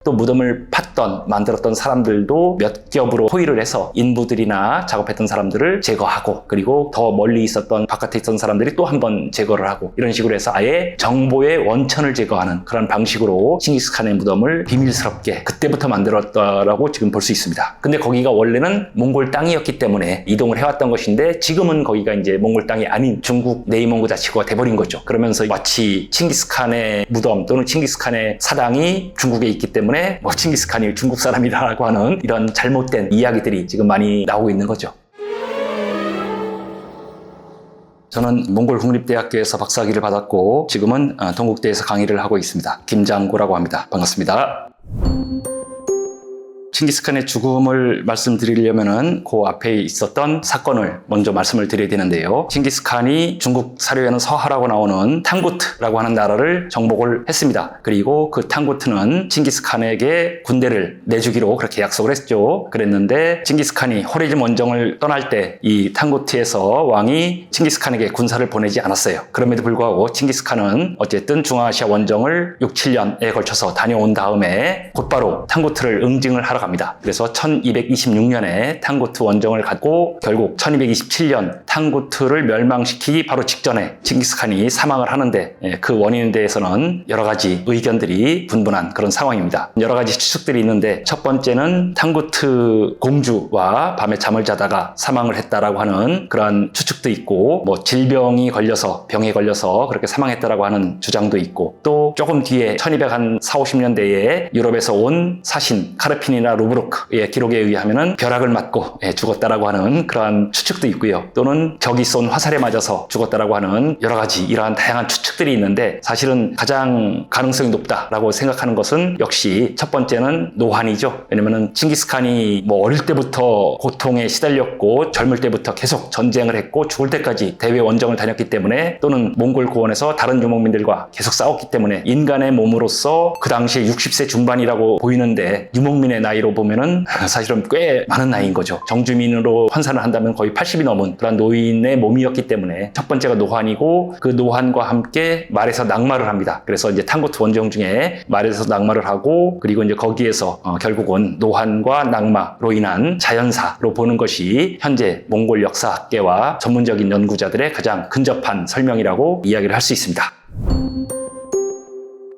또 무덤을 만들었던 사람들도 몇 겹으로 포위를 해서 인부들이나 작업했던 사람들을 제거하고, 그리고 더 멀리 있었던 바깥에 있던 사람들이 또 한 번 제거를 하고, 이런 식으로 해서 아예 정보의 원천을 제거하는 그런 방식으로 칭기스칸의 무덤을 비밀스럽게 그때부터 만들었다라고 지금 볼 수 있습니다. 근데 거기가 원래는 몽골 땅이었기 때문에 이동을 해왔던 것인데, 지금은 거기가 이제 몽골 땅이 아닌 중국 내이몽고 자치구가 돼버린 거죠. 그러면서 마치 칭기스칸의 무덤 또는 칭기스칸의 사당이 중국에 있기 때문에 칭기스칸이 중국 사람이다라고 하는 이런 잘못된 이야기들이 지금 많이 나오고 있는 거죠. 저는 몽골 국립대학교에서 박사학위를 받았고, 지금은 동국대에서 강의를 하고 있습니다. 김장구라고 합니다. 반갑습니다. 칭기스칸의 죽음을 말씀드리려면은 그 앞에 있었던 사건을 먼저 말씀을 드려야 되는데요. 칭기스칸이 중국 사료에는 서하라고 나오는 탕구트라고 하는 나라를 정복을 했습니다. 그리고 그 탕구트는 칭기스칸에게 군대를 내주기로 그렇게 약속을 했죠. 그랬는데 칭기스칸이 호레즘 원정을 떠날 때 이 탕구트에서 왕이 칭기스칸에게 군사를 보내지 않았어요. 그럼에도 불구하고 칭기스칸은 어쨌든 중앙아시아 원정을 6, 7년에 걸쳐서 다녀온 다음에 곧바로 탕구트를 응징을 하러 갑니다. 그래서 1226년에 탕구트 원정을 갖고 결국 1227년 탕구트를 멸망시키기 바로 직전에 칭기스칸이 사망을 하는데, 그 원인에 대해서는 여러 가지 의견들이 분분한 그런 상황입니다. 여러 가지 추측들이 있는데, 첫 번째는 탕구트 공주와 밤에 잠을 자다가 사망을 했다라고 하는 그러한 추측도 있고, 질병이 걸려서 병에 걸려서 그렇게 사망했다라고 하는 주장도 있고, 또 조금 뒤에 1240~50년대에 유럽에서 온 사신 카르핀이나 루브르크의 기록에 의하면은 벼락을 맞고 죽었다라고 하는 그러한 추측도 있고요. 또는 적이 쏜 화살에 맞아서 죽었다라고 하는 여러 가지 이러한 다양한 추측들이 있는데, 사실은 가장 가능성이 높다라고 생각하는 것은 역시 첫 번째는 노환이죠. 왜냐면은 칭기스칸이 어릴 때부터 고통에 시달렸고 젊을 때부터 계속 전쟁을 했고 죽을 때까지 대외 원정을 다녔기 때문에, 또는 몽골 고원에서 다른 유목민들과 계속 싸웠기 때문에 인간의 몸으로서 그 당시에 60세 중반이라고 보이는데 유목민의 나이로 보면은 사실은 꽤 많은 나이인 거죠. 정주민으로 환산을 한다면 거의 80이 넘은 그런 노인의 몸이었기 때문에 첫 번째가 노환이고, 그 노환과 함께 말에서 낙마를 합니다. 그래서 이제 탕구트 원정 중에 말에서 낙마를 하고, 그리고 이제 거기에서 결국은 노환과 낙마로 인한 자연사로 보는 것이 현재 몽골 역사학계와 전문적인 연구자들의 가장 근접한 설명이라고 이야기를 할 수 있습니다.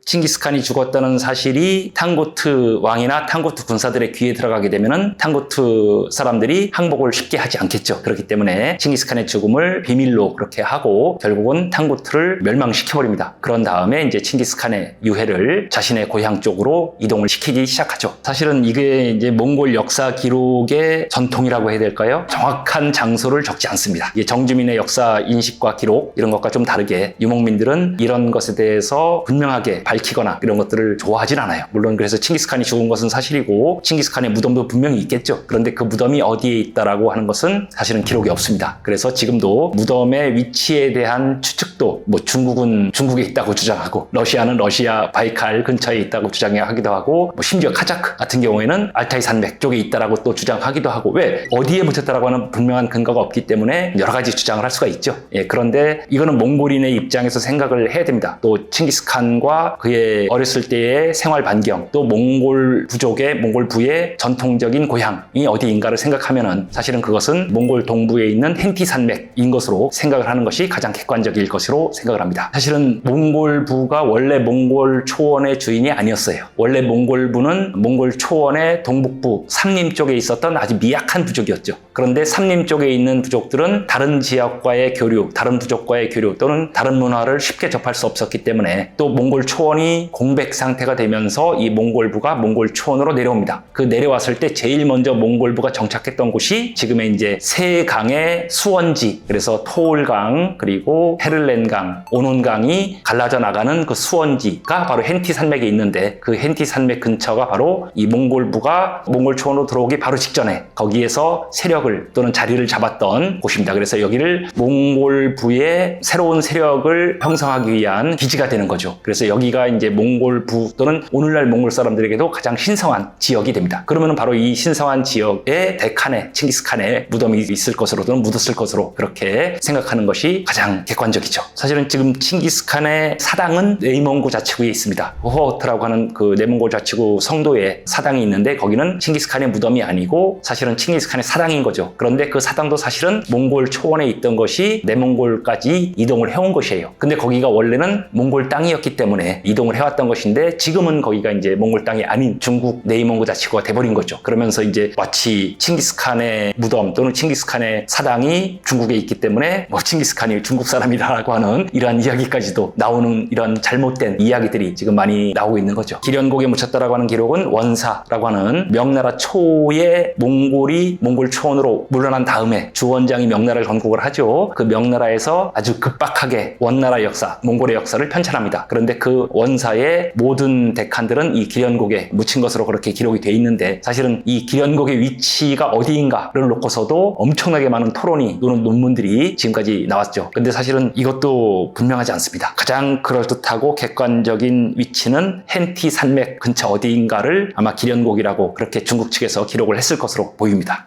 칭기스칸이 죽었다는 사실이 탕구트 왕이나 탕구트 군사들의 귀에 들어가게 되면은 탕구트 사람들이 항복을 쉽게 하지 않겠죠. 그렇기 때문에 칭기스칸의 죽음을 비밀로 그렇게 하고 결국은 탕구트를 멸망시켜버립니다. 그런 다음에 이제 칭기스칸의 유해를 자신의 고향 쪽으로 이동을 시키기 시작하죠. 사실은 이게 이제 몽골 역사 기록의 전통이라고 해야 될까요? 정확한 장소를 적지 않습니다. 이게 정주민의 역사 인식과 기록 이런 것과 좀 다르게 유목민들은 이런 것에 대해서 분명하게 밝히거나 이런 것들을 좋아하진 않아요. 물론 그래서 칭기스칸이 죽은 것은 사실이고 칭기스칸의 무덤도 분명히 있겠죠. 그런데 그 무덤이 어디에 있다라고 하는 것은 사실은 기록이 없습니다. 그래서 지금도 무덤의 위치에 대한 추측도 중국은 중국에 있다고 주장하고, 러시아는 러시아 바이칼 근처에 있다고 주장하기도 하고, 심지어 카자크 같은 경우에는 알타이 산맥 쪽에 있다라고 또 주장하기도 하고, 왜 어디에 묻혔다라고 하는 분명한 근거가 없기 때문에 여러 가지 주장을 할 수가 있죠. 그런데 이거는 몽골인의 입장에서 생각을 해야 됩니다. 또 칭기스칸과 그의 어렸을 때의 생활 반경, 또 몽골 부족의 몽골 부의 전통적인 고향이 어디인가를 생각하면은 사실은 그것은 몽골 동부에 있는 hen티 산맥인 것으로 생각을 하는 것이 가장 객관적일 것으로 생각을 합니다. 사실은 몽골 부가 원래 몽골 초원의 주인이 아니었어요. 원래 몽골 부는 몽골 초원의 동북부 삼림 쪽에 있었던 아주 미약한 부족이었죠. 그런데 삼림 쪽에 있는 부족들은 다른 지역과의 교류, 다른 부족과의 교류 또는 다른 문화를 쉽게 접할 수 없었기 때문에, 또 몽골 초원이 공백 상태가 되면서 이 몽골부가 몽골 초원으로 내려옵니다. 그 내려왔을 때 제일 먼저 몽골부가 정착했던 곳이 지금의 이제 세 강의 수원지, 그래서 토올강 그리고 헤를렌강, 오논강이 갈라져 나가는 그 수원지가 바로 hen티 산맥에 있는데, 그 hen티 산맥 근처가 바로 이 몽골부가 몽골 초원으로 들어오기 바로 직전에 거기에서 세력을 또는 자리를 잡았던 곳입니다. 그래서 여기를 몽골부의 새로운 세력을 형성하기 위한 기지가 되는 거죠. 그래서 여기가 위치가 이제 몽골부 또는 오늘날 몽골 사람들에게도 가장 신성한 지역이 됩니다. 그러면 바로 이 신성한 지역에 데칸에 칭기스칸의 무덤이 있을 것으로 또는 묻었을 것으로 그렇게 생각하는 것이 가장 객관적이죠. 사실은 지금 칭기스칸의 사당은 내몽고 자치구에 있습니다. 호호트라고 하는 그 내몽고 자치구 성도에 사당이 있는데 거기는 칭기스칸의 무덤이 아니고 사실은 칭기스칸의 사당인 거죠. 그런데 그 사당도 사실은 몽골 초원에 있던 것이 내몽골까지 이동을 해온 것이에요. 근데 거기가 원래는 몽골 땅이었기 때문에 이동을 해왔던 것인데 지금은 거기가 이제 몽골 땅이 아닌 중국 내몽고 자치구가 돼버린 거죠. 그러면서 이제 마치 칭기스칸의 무덤 또는 칭기스칸의 사당이 중국에 있기 때문에 뭐 칭기스칸이 중국 사람이라고 하는 이러한 이야기까지도 나오는 이런 잘못된 이야기들이 지금 많이 나오고 있는 거죠. 기련곡에 묻혔다라고 하는 기록은 원사라고 하는 명나라 초에 몽골이 몽골 초원으로 물러난 다음에 주원장이 명나라를 건국을 하죠. 그 명나라에서 아주 급박하게 원나라 역사, 몽골의 역사를 편찬합니다. 그런데 그 원사의 모든 데칸들은 이 기련곡에 묻힌 것으로 그렇게 기록이 돼 있는데 사실은 이 기련곡의 위치가 어디인가를 놓고서도 엄청나게 많은 토론이 또는 논문들이 지금까지 나왔죠. 근데 사실은 이것도 분명하지 않습니다. 가장 그럴듯하고 객관적인 위치는 헨티 산맥 근처 어디인가를 아마 기련곡이라고 그렇게 중국 측에서 기록을 했을 것으로 보입니다.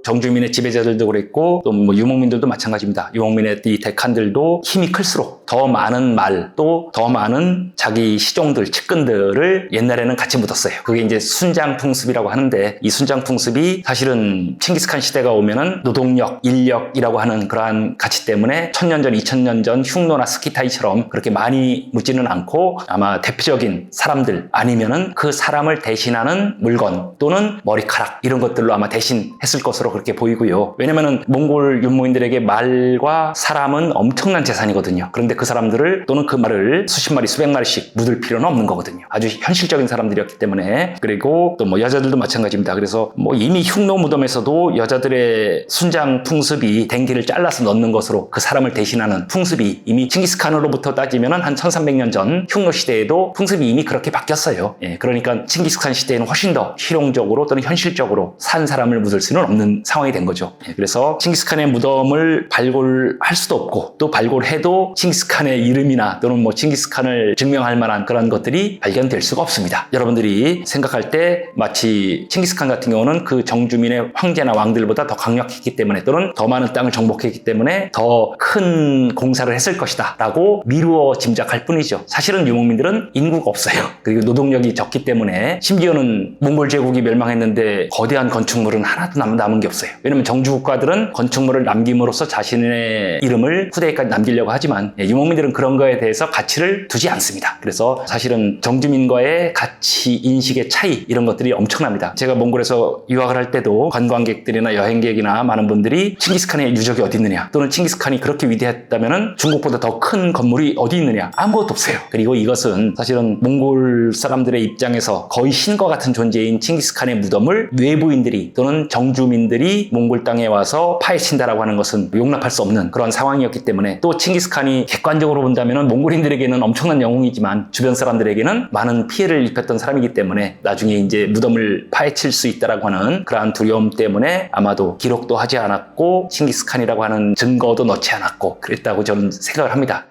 정주민의 지배자들도 그랬고 또 뭐 유목민들도 마찬가지입니다. 유목민의 이 데칸들도 힘이 클수록 더 많은 말 또 더 많은 자기 시종들, 측근들을 옛날에는 같이 묻었어요. 그게 이제 순장풍습이라고 하는데 이 순장풍습이 사실은 칭기스칸 시대가 오면은 노동력, 인력이라고 하는 그러한 가치 때문에 1000년 전, 2000년 전 흉노나 스키타이처럼 그렇게 많이 묻지는 않고 아마 대표적인 사람들 아니면은 그 사람을 대신하는 물건 또는 머리카락 이런 것들로 아마 대신했을 것으로 그렇게 보이고요. 왜냐면은 몽골 윤모인들에게 말과 사람은 엄청난 재산이거든요. 그런데 그 사람들을 또는 그 말을 수십 마리, 수백 마리씩 묻을 필요는 없는 거거든요. 아주 현실적인 사람들이었기 때문에. 그리고 또 뭐 여자들도 마찬가지입니다. 그래서 뭐 이미 흉노 무덤에서도 여자들의 순장 풍습이 댕기를 잘라서 넣는 것으로 그 사람을 대신하는 풍습이 이미 칭기스칸으로부터 따지면은 한 1300년 전 흉노 시대에도 풍습이 이미 그렇게 바뀌었어요. 예, 그러니까 칭기스칸 시대에는 훨씬 더 실용적으로 또는 현실적으로 산 사람을 묻을 수는 없는 상황이 된 거죠. 그래서 칭기스칸의 무덤을 발굴할 수도 없고 또 발굴해도 칭기스칸의 이름이나 또는 뭐 칭기스칸을 증명할 만한 그런 것들이 발견될 수가 없습니다. 여러분들이 생각할 때 마치 칭기스칸 같은 경우는 그 정주민의 황제나 왕들보다 더 강력했기 때문에 또는 더 많은 땅을 정복했기 때문에 더 큰 공사를 했을 것이다 라고 미루어 짐작할 뿐이죠. 사실은 유목민들은 인구가 없어요. 그리고 노동력이 적기 때문에 심지어는 몽골 제국이 멸망했는데 거대한 건축물은 하나도 남은 게 없어요. 왜냐면 정주국가들은 건축물을 남김으로써 자신의 이름을 후대에까지 남기려고 하지만 유목민들은 그런 거에 대해서 가치를 두지 않습니다. 그래서 사실은 정주민과의 가치 인식의 차이 이런 것들이 엄청납니다. 제가 몽골에서 유학을 할 때도 관광객들이나 여행객이나 많은 분들이 칭기스칸의 유적이 어디 있느냐 또는 칭기스칸이 그렇게 위대했다면 중국보다 더 큰 건물이 어디 있느냐 아무것도 없어요. 그리고 이것은 사실은 몽골 사람들의 입장에서 거의 신과 같은 존재인 칭기스칸의 무덤을 외부인들이 또는 정주민들이 몽골 땅에 와서 파헤친다라고 하는 것은 용납할 수 없는 그런 상황이었기 때문에 또 칭기스칸이 객관적으로 본다면 몽골인들에게는 엄청난 영웅이지만 주변 사람들에게는 많은 피해를 입혔던 사람이기 때문에 나중에 이제 무덤을 파헤칠 수 있다라고 하는 그러한 두려움 때문에 아마도 기록도 하지 않았고 칭기스칸이라고 하는 증거도 넣지 않았고 그랬다고 저는 생각을 합니다.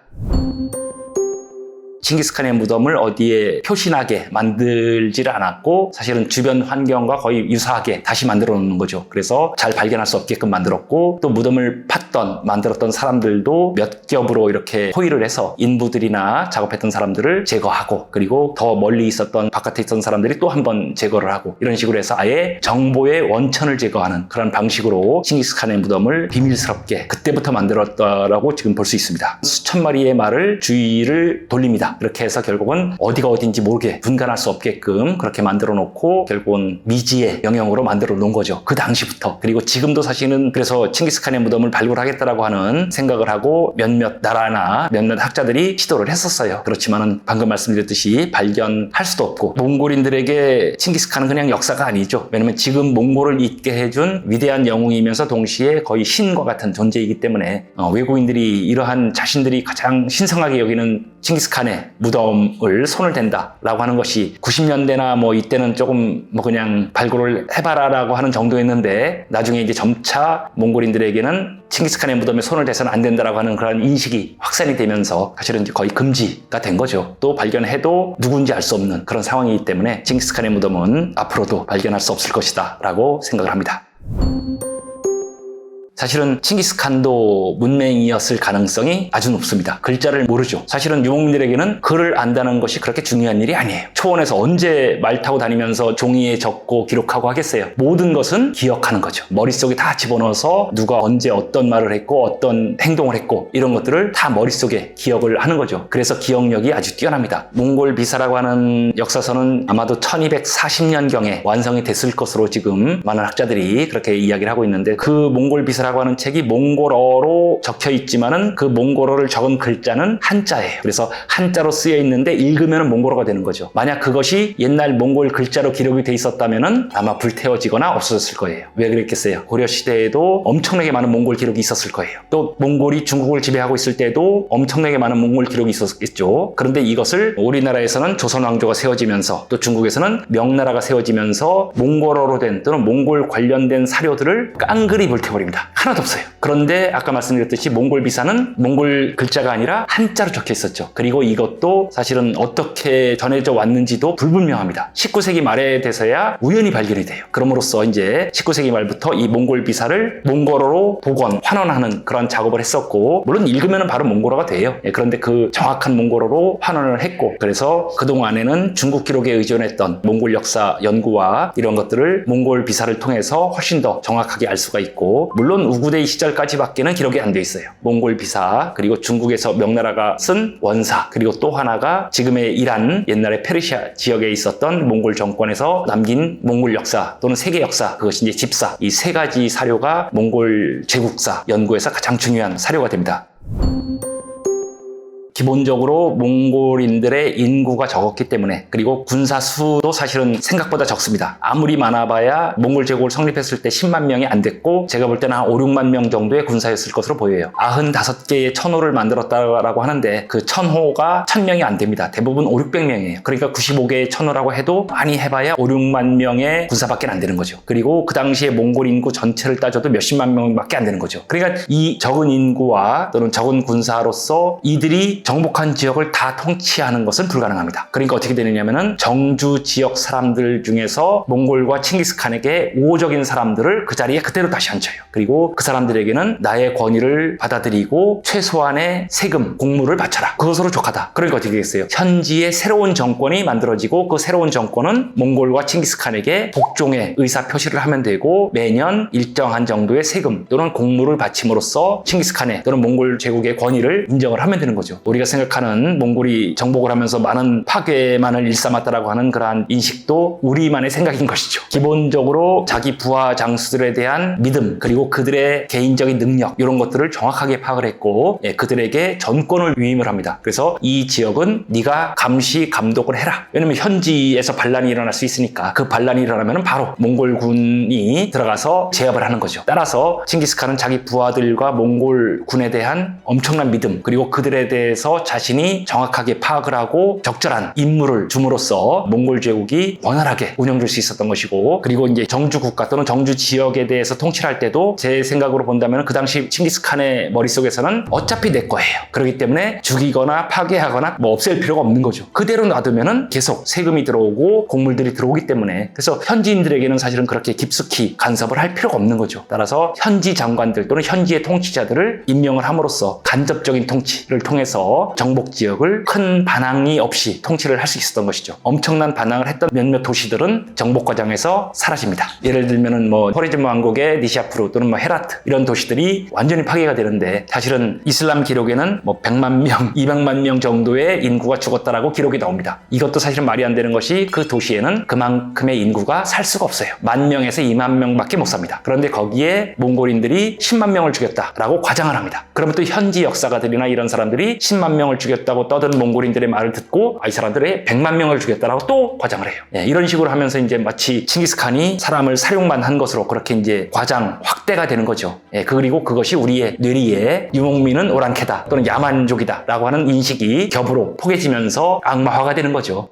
칭기스칸의 무덤을 어디에 표신하게 만들지를 않았고 사실은 주변 환경과 거의 유사하게 다시 만들어 놓는 거죠. 그래서 잘 발견할 수 없게끔 만들었고 또 무덤을 만들었던 사람들도 몇 겹으로 이렇게 포위를 해서 인부들이나 작업했던 사람들을 제거하고 그리고 더 멀리 있었던 바깥에 있던 사람들이 또 한 번 제거를 하고 이런 식으로 해서 아예 정보의 원천을 제거하는 그런 방식으로 칭기스칸의 무덤을 비밀스럽게 그때부터 만들었다라고 지금 볼 수 있습니다. 수천 마리의 말을 주위를 돌립니다. 그렇게 해서 결국은 어디가 어딘지 모르게 분간할 수 없게끔 그렇게 만들어 놓고 결국은 미지의 영역으로 만들어 놓은 거죠. 그 당시부터. 그리고 지금도 사실은 그래서 칭기스칸의 무덤을 발굴하겠다라고 하는 생각을 하고 몇몇 나라나 몇몇 학자들이 시도를 했었어요. 그렇지만은 방금 말씀드렸듯이 발견할 수도 없고 몽골인들에게 칭기스칸은 그냥 역사가 아니죠. 왜냐면 지금 몽골을 잇게 해준 위대한 영웅이면서 동시에 거의 신과 같은 존재이기 때문에 외국인들이 이러한 자신들이 가장 신성하게 여기는 칭기스칸의 칭기스칸의 무덤을 손을 댄다라고 하는 것이 90년대나 뭐 이때는 조금 뭐 그냥 발굴을 해봐라라고 하는 정도였는데 나중에 이제 점차 몽골인들에게는 칭기스칸의 무덤에 손을 대서는 안 된다라고 하는 그런 인식이 확산이 되면서 사실은 이제 거의 금지가 된 거죠. 또 발견해도 누군지 알 수 없는 그런 상황이기 때문에 칭기스칸의 무덤은 앞으로도 발견할 수 없을 것이다 라고 생각을 합니다. 사실은 칭기스칸도 문맹이었을 가능성이 아주 높습니다. 글자를 모르죠. 사실은 유목민들에게는 글을 안다는 것이 그렇게 중요한 일이 아니에요. 초원에서 언제 말 타고 다니면서 종이에 적고 기록하고 하겠어요. 모든 것은 기억하는 거죠. 머릿속에 다 집어넣어서 누가 언제 어떤 말을 했고 어떤 행동을 했고 이런 것들을 다 머릿속에 기억을 하는 거죠. 그래서 기억력이 아주 뛰어납니다. 몽골 비사라고 하는 역사서는 아마도 1240년경에 완성이 됐을 것으로 지금 많은 학자들이 그렇게 이야기를 하고 있는데 그 몽골 비사라고 하는 책이 몽골어로 적혀 있지만은 그 몽골어를 적은 글자는 한자예요. 그래서 한자로 쓰여 있는데 읽으면 몽골어가 되는 거죠. 만약 그것이 옛날 몽골 글자로 기록이 돼 있었다면은 아마 불태워지거나 없어졌을 거예요. 왜 그랬겠어요? 고려 시대에도 엄청나게 많은 몽골 기록이 있었을 거예요. 또 몽골이 중국을 지배하고 있을 때도 엄청나게 많은 몽골 기록이 있었겠죠. 그런데 이것을 우리나라에서는 조선 왕조가 세워지면서 또 중국에서는 명나라가 세워지면서 몽골어로 된 또는 몽골 관련된 사료들을 깡그리 불태워버립니다. 하나도 없어요. 그런데 아까 말씀드렸듯이 몽골 비사는 몽골 글자가 아니라 한자로 적혀 있었죠. 그리고 이것도 사실은 어떻게 전해져 왔는지도 불분명합니다. 19세기 말에 돼서야 우연히 발견이 돼요. 그럼으로써 이제 19세기 말부터 이 몽골 비사를 몽골어로 복원, 환원하는 그런 작업을 했었고 물론 읽으면 바로 몽골어가 돼요. 그런데 그 정확한 몽골어로 환원을 했고 그래서 그동안에는 중국 기록에 의존했던 몽골 역사 연구와 이런 것들을 몽골 비사를 통해서 훨씬 더 정확하게 알 수가 있고 물론 우구데이 시절까지밖에는 기록이 안 돼 있어요. 몽골 비사 그리고 중국에서 명나라가 쓴 원사 그리고 또 하나가 지금의 이란 옛날에 페르시아 지역에 있었던 몽골 정권에서 남긴 몽골 역사 또는 세계 역사 그것이 이제 집사 이 세 가지 사료가 몽골 제국사 연구에서 가장 중요한 사료가 됩니다. 기본적으로 몽골인들의 인구가 적었기 때문에 그리고 군사 수도 사실은 생각보다 적습니다. 아무리 많아봐야 몽골 제국을 성립했을 때 10만 명이 안 됐고 제가 볼 때는 한 5, 6만 명 정도의 군사였을 것으로 보여요. 95개의 천호를 만들었다고 하는데 그 천호가 1000명이 안 됩니다. 대부분 5, 600명이에요. 그러니까 95개의 천호라고 해도 많이 해봐야 5, 6만 명의 군사밖에 안 되는 거죠. 그리고 그 당시에 몽골 인구 전체를 따져도 몇십만 명밖에 안 되는 거죠. 그러니까 이 적은 인구와 또는 적은 군사로서 이들이 정복한 지역을 다 통치하는 것은 불가능합니다. 그러니까 어떻게 되느냐면은 정주 지역 사람들 중에서 몽골과 칭기스칸에게 우호적인 사람들을 그 자리에 그대로 다시 앉혀요. 그리고 그 사람들에게는 나의 권위를 받아들이고 최소한의 세금, 공물을 바쳐라. 그것으로 족하다. 그러니까 어떻게 되겠어요? 현지의 새로운 정권이 만들어지고 그 새로운 정권은 몽골과 칭기스칸에게 복종의 의사 표시를 하면 되고 매년 일정한 정도의 세금 또는 공물을 바침으로써 칭기스칸의 또는 몽골 제국의 권위를 인정을 하면 되는 거죠. 우리가 생각하는 몽골이 정복을 하면서 많은 파괴만을 일삼았다라고 하는 그러한 인식도 우리만의 생각인 것이죠. 기본적으로 자기 부하 장수들에 대한 믿음 그리고 그들의 개인적인 능력 이런 것들을 정확하게 파악을 했고 그들에게 전권을 위임을 합니다. 그래서 이 지역은 네가 감시 감독을 해라. 왜냐면 현지에서 반란이 일어날 수 있으니까 그 반란이 일어나면 바로 몽골군이 들어가서 제압을 하는 거죠. 따라서 칭기스칸은 자기 부하들과 몽골군에 대한 엄청난 믿음 그리고 그들에 대해서 자신이 정확하게 파악을 하고 적절한 임무를 줌으로써 몽골 제국이 원활하게 운영될 수 있었던 것이고 그리고 이제 정주 국가 또는 정주 지역에 대해서 통치를 할 때도 제 생각으로 본다면 그 당시 칭기스칸의 머릿속에서는 어차피 내 거예요. 그렇기 때문에 죽이거나 파괴하거나 뭐 없앨 필요가 없는 거죠. 그대로 놔두면은 계속 세금이 들어오고 곡물들이 들어오기 때문에 그래서 현지인들에게는 사실은 그렇게 깊숙이 간섭을 할 필요가 없는 거죠. 따라서 현지 장관들 또는 현지의 통치자들을 임명을 함으로써 간접적인 통치를 통해서 정복 지역을 큰 반항이 없이 통치를 할 수 있었던 것이죠. 엄청난 반항을 했던 몇몇 도시들은 정복 과정에서 사라집니다. 예를 들면은 뭐 호리즘 왕국의 니샤프루 또는 뭐 헤라트 이런 도시들이 완전히 파괴가 되는데 사실은 이슬람 기록에는 뭐 100만 명, 200만 명 정도의 인구가 죽었다라고 기록이 나옵니다. 이것도 사실은 말이 안 되는 것이 그 도시에는 그만큼의 인구가 살 수가 없어요. 10,000명에서 20,000명밖에 못 삽니다. 그런데 거기에 몽골인들이 10만 명을 죽였다라고 과장을 합니다. 그러면 또 현지 역사가들이나 이런 사람들이 10만 수천만 명을 죽였다고 떠드는 몽골인들의 말을 듣고 이 사람들의 100만 명을 죽였다라고 또 과장을 해요. 이런 식으로 하면서 이제 마치 칭기스칸이 사람을 살용만 한 것으로 그렇게 이제 과장 확대가 되는 거죠. 그리고 그것이 우리의 뇌리에 유목민은 오랑캐다 또는 야만족이다 라고 하는 인식이 겹으로 포개지면서 악마화가 되는 거죠.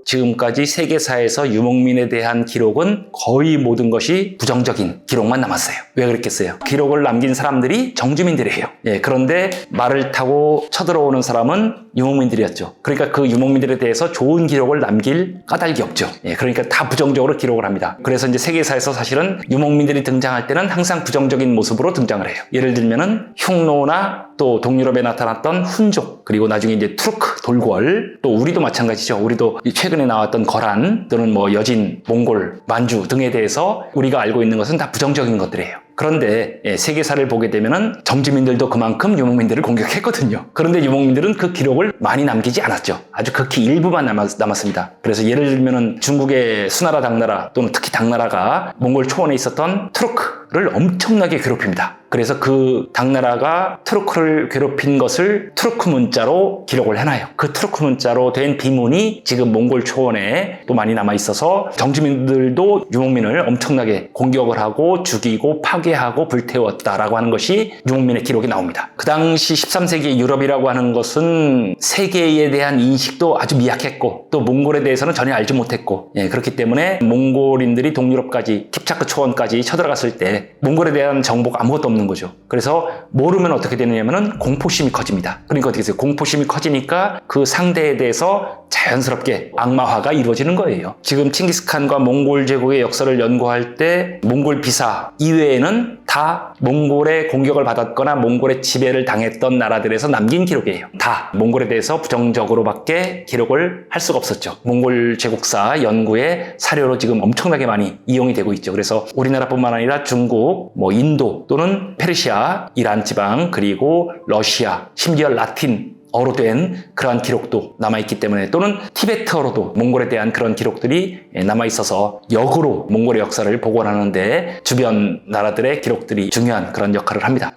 지금까지 세계사에서 유목민에 대한 기록은 거의 모든 것이 부정적인 기록만 남았어요. 왜 그랬겠어요? 기록을 남긴 사람들이 정주민들이에요. 그런데 말을 타고 쳐들어오는 사람은 유목민들이었죠. 그러니까 그 유목민들에 대해서 좋은 기록을 남길 까닭이 없죠. 그러니까 다 부정적으로 기록을 합니다. 그래서 이제 세계사에서 사실은 유목민들이 등장할 때는 항상 부정적인 모습으로 등장을 해요. 예를 들면은 흉노나 또 동유럽에 나타났던 훈족, 그리고 나중에 이제 투르크, 돌궐, 또 우리도 마찬가지죠. 우리도 최근에 나왔던 거란 또는 뭐 여진, 몽골, 만주 등에 대해서 우리가 알고 있는 것은 다 부정적인 것들이에요. 그런데 세계사를 보게 되면은 정주민들도 그만큼 유목민들을 공격했거든요. 그런데 유목민들은 그 기록을 많이 남기지 않았죠. 아주 극히 일부만 남았습니다. 그래서 예를 들면은 중국의 수나라 당나라 또는 특히 당나라가 몽골 초원에 있었던 투르크를 엄청나게 괴롭힙니다. 그래서 그 당나라가 투르크를 괴롭힌 것을 투르크 문자로 기록을 해놔요. 그 투르크 문자로 된 비문이 지금 몽골 초원에 또 많이 남아있어서 정주민들도 유목민을 엄청나게 공격을 하고 죽이고 파괴하고 불태웠다라고 하는 것이 유목민의 기록이 나옵니다. 그 당시 13세기 유럽이라고 하는 것은 세계에 대한 인식도 아주 미약했고 또 몽골에 대해서는 전혀 알지 못했고 그렇기 때문에 몽골인들이 동유럽까지 킵차크 초원까지 쳐들어갔을 때 몽골에 대한 정보가 아무것도 없는 거죠. 그래서 모르면 어떻게 되느냐면은 공포심이 커집니다. 그러니까 어떻게 돼요? 공포심이 커지니까 그 상대에 대해서 자연스럽게 악마화가 이루어지는 거예요. 지금 칭기스칸과 몽골 제국의 역사를 연구할 때 몽골 비사 이외에는 다 몽골의 공격을 받았거나 몽골의 지배를 당했던 나라들에서 남긴 기록이에요. 다 몽골에 대해서 부정적으로밖에 기록을 할 수가 없었죠. 몽골 제국사 연구의 사료로 지금 엄청나게 많이 이용이 되고 있죠. 그래서 우리나라뿐만 아니라 중국, 인도 또는 페르시아, 이란 지방, 그리고 러시아, 심지어 라틴어로 된 그러한 기록도 남아있기 때문에 또는 티베트어로도 몽골에 대한 그런 기록들이 남아있어서 역으로 몽골의 역사를 복원하는데 주변 나라들의 기록들이 중요한 그런 역할을 합니다.